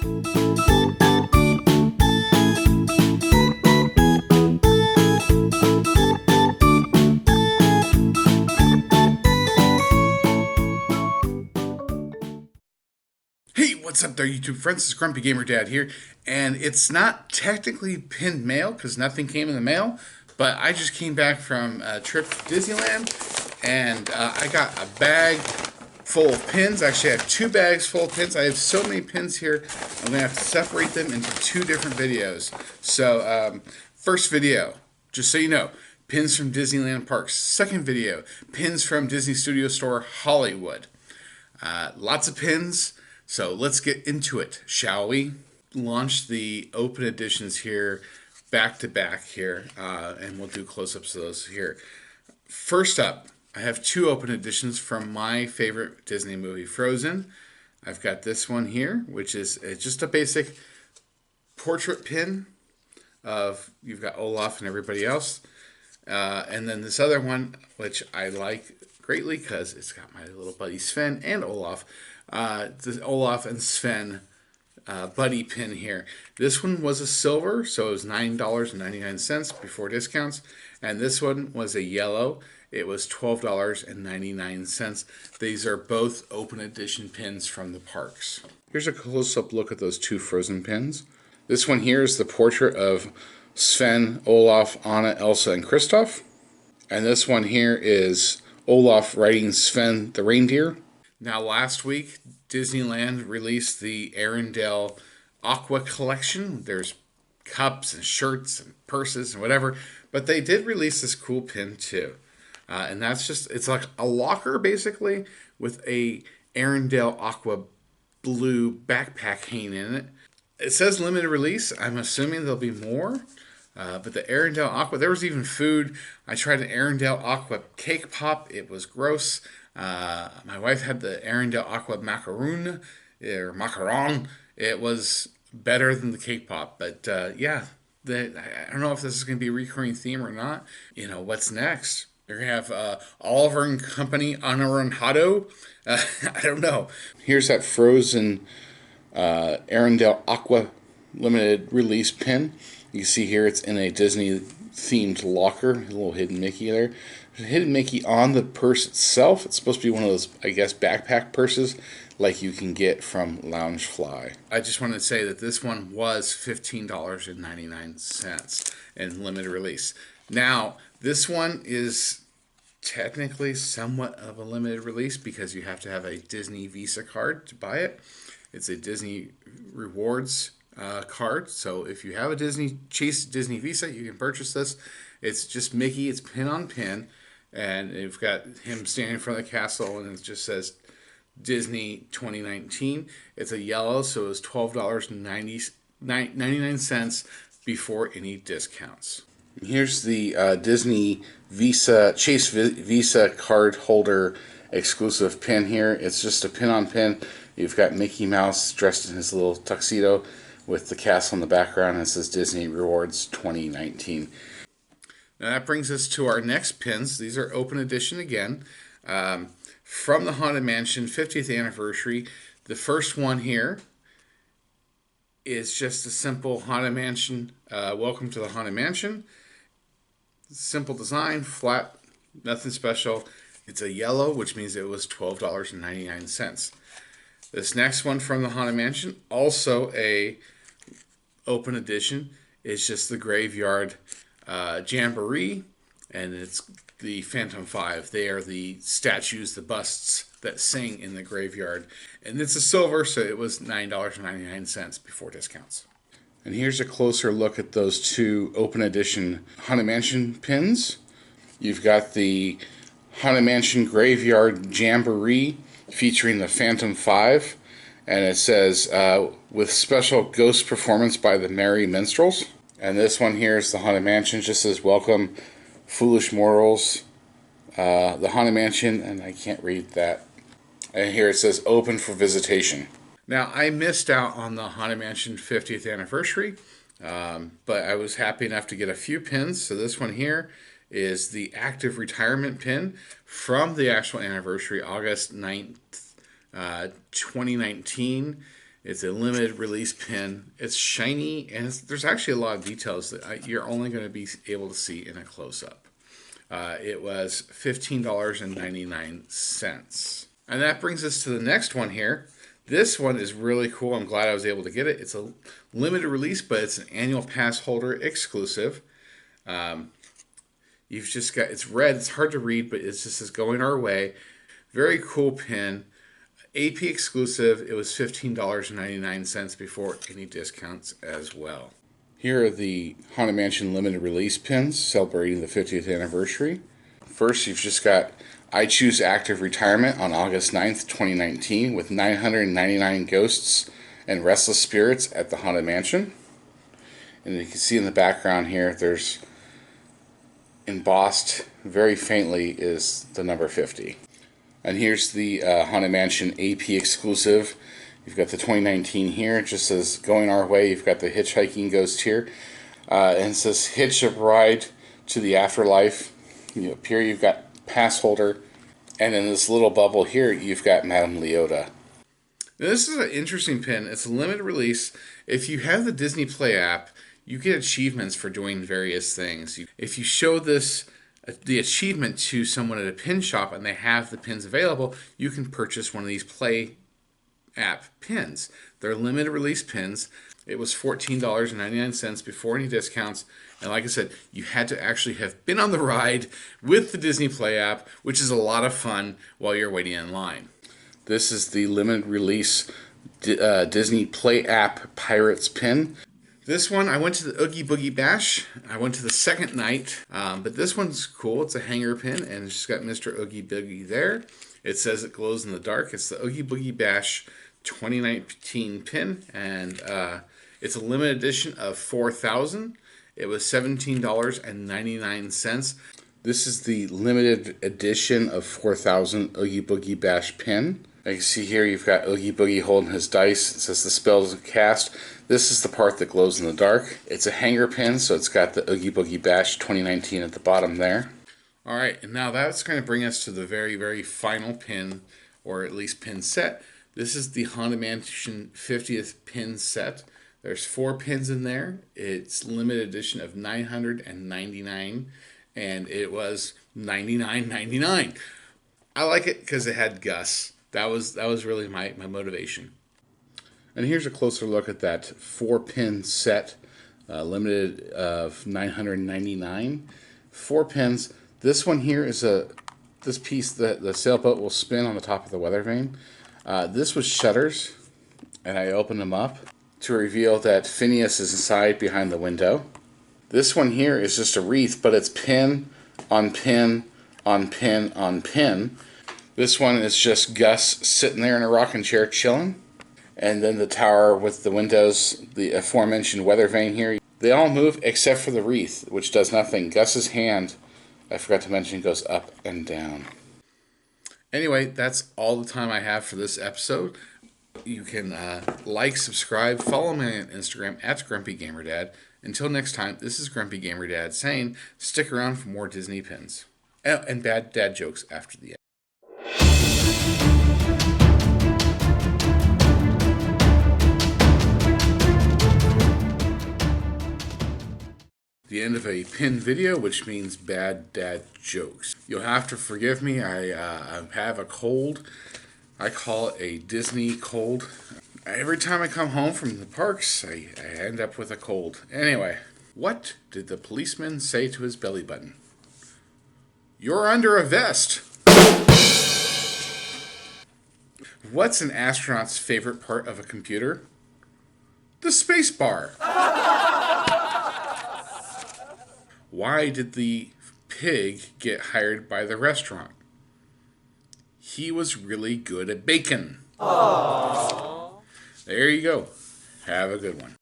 Hey, what's up there, YouTube friends? It's Grumpy Gamer Dad here, and it's not technically pinned mail because nothing came in the mail, but I just came back from a trip to Disneyland, and I got a bag full of pins. Actually, I have 2 bags full of pins. I have so many pins here, I'm going to have to separate them into 2 different videos. So, first video, just so you know, pins from Disneyland Parks. Second video, pins from Disney Studio Store Hollywood. Lots of pins. So let's get into it, shall we? Launch the open editions here, back to back here, and we'll do close-ups of those here. First up, I have 2 open editions from my favorite Disney movie, Frozen. I've got this one here, which is just a basic portrait pin of, you've got Olaf and everybody else. And then this other one, which I like greatly because it's got my little buddy Sven and Olaf. The Olaf and Sven buddy pin here. This one was a silver, so it was $9.99 before discounts. And this one was a yellow. It was $12.99. These are both open edition pins from the parks. Here's a close-up look at those 2 Frozen pins. This one here is the portrait of Sven, Olaf, Anna, Elsa, and Kristoff. And this one here is Olaf riding Sven the reindeer. Now, last week, Disneyland released the Arendelle Aqua Collection. There's cups and shirts and purses and whatever, but they did release this cool pin too. And that's just, it's like a locker basically with a Arendelle Aqua blue backpack hanging in it. It says limited release. I'm assuming there'll be more. But the Arendelle Aqua, there was even food. I tried an Arendelle Aqua cake pop. It was gross. My wife had the Arendelle Aqua macaroon, or macaron. It was better than the cake pop. But yeah, I don't know if this is going to be a recurring theme or not. You know, what's next? You're going to have Oliver and Company Anaranjado. I don't know. Here's that Frozen Arendelle Aqua limited release pin. You can see here it's in a Disney themed locker, a little hidden Mickey there. There's a hidden Mickey on the purse itself. It's supposed to be one of those, I guess, backpack purses like you can get from Loungefly. I just wanted to say that this one was $15.99 in limited release. Now, this one is technically somewhat of a limited release because you have to have a Disney Visa card to buy it. It's a Disney Rewards card, so if you have a Chase Disney Visa, you can purchase this. It's just Mickey, it's pin on pin, and you've got him standing in front of the castle, and it just says Disney 2019. It's a yellow, so it's $12.99 before any discounts. Here's the Disney Visa, Chase Visa card holder exclusive pin here. It's just a pin on pin. You've got Mickey Mouse dressed in his little tuxedo with the castle in the background, and it says Disney Rewards 2019. Now that brings us to our next pins. These are open edition again. From the Haunted Mansion 50th anniversary. The first one here is just a simple Haunted Mansion, welcome to the Haunted Mansion. Simple design, flat, nothing special. It's a yellow, which means it was $12.99. This next one from the Haunted Mansion, also a open edition, is just the Graveyard Jamboree, and it's the Phantom 5. They are the statues, the busts that sing in the graveyard. And it's a silver, so it was $9.99 before discounts. And here's a closer look at those 2 open edition Haunted Mansion pins. You've got the Haunted Mansion Graveyard Jamboree featuring the Phantom 5, and it says with special ghost performance by the Merry Minstrels. And this one here is the Haunted Mansion, just says welcome foolish mortals, the Haunted Mansion, and I can't read that. And here it says open for visitation. Now, I missed out on the Haunted Mansion 50th anniversary, but I was happy enough to get a few pins. So this one here is the active retirement pin from the actual anniversary, August 9th, 2019. It's a limited release pin. It's shiny, and there's actually a lot of details that you're only going to be able to see in a close-up. It was $15.99. And that brings us to the next one here. This one is really cool. I'm glad I was able to get it. It's a limited release, but it's an annual pass holder exclusive. You've just got, it's red. It's hard to read, but it just says going our way. Very cool pin. AP exclusive. It was $15.99 before any discounts as well. Here are the Haunted Mansion limited release pins celebrating the 50th anniversary. First, you've just got I Choose Active Retirement on August 9th, 2019 with 999 ghosts and restless spirits at the Haunted Mansion. And you can see in the background here, there's embossed very faintly is the number 50. And here's the Haunted Mansion AP exclusive. You've got the 2019 here. It just says going our way. You've got the hitchhiking ghost here. And it says hitch a ride to the afterlife. Up here you've got pass holder. And in this little bubble here, you've got Madame Leota. Now, this is an interesting pin. It's a limited release. If you have the Disney Play app, you get achievements for doing various things. If you show this the achievement to someone at a pin shop and they have the pins available, you can purchase one of these Play app pins. They're limited release pins. It was $14.99 before any discounts. And like I said, you had to actually have been on the ride with the Disney Play app, which is a lot of fun while you're waiting in line. This is the limited release Disney Play app Pirates pin. This one, I went to the Oogie Boogie Bash. I went to the second night, but this one's cool. It's a hanger pin, and it's just got Mr. Oogie Boogie there. It says it glows in the dark. It's the Oogie Boogie Bash 2019 pin, and it's a limited edition of 4,000. It was $17.99. This is the limited edition of 4,000 Oogie Boogie Bash pin. You can see here you've got Oogie Boogie holding his dice. It says the spell is cast. This is the part that glows in the dark. It's a hanger pin, so it's got the Oogie Boogie Bash 2019 at the bottom there. Alright, and now that's going to bring us to the very, very final pin, or at least pin set. This is the Haunted Mansion 50th pin set. There's 4 pins in there. It's limited edition of 999, and it was $99.99. I like it because it had Gus. That was really my motivation. And here's a closer look at that 4-pin set, limited of 999. 4 pins. This one here is this piece that the sailboat will spin on the top of the weather vane. This was shutters, and I opened them up to reveal that Phineas is inside behind the window. This one here is just a wreath, but it's pin on pin on pin on pin. This one is just Gus sitting there in a rocking chair chilling. And then the tower with the windows, the aforementioned weather vane here, they all move except for the wreath, which does nothing. Gus's hand, I forgot to mention, goes up and down. Anyway, that's all the time I have for this episode. You can like, subscribe, follow me on Instagram at GrumpyGamerDad. Until next time, this is Grumpy Gamer Dad saying, stick around for more Disney pins. And bad dad jokes after the end. The end of a pin video, which means bad dad jokes. You'll have to forgive me. I have a cold. I call it a Disney cold. Every time I come home from the parks, I end up with a cold. Anyway, what did the policeman say to his belly button? You're under a vest. What's an astronaut's favorite part of a computer? The space bar. Why did the pig get hired by the restaurant? He was really good at bacon. Aww. There you go. Have a good one.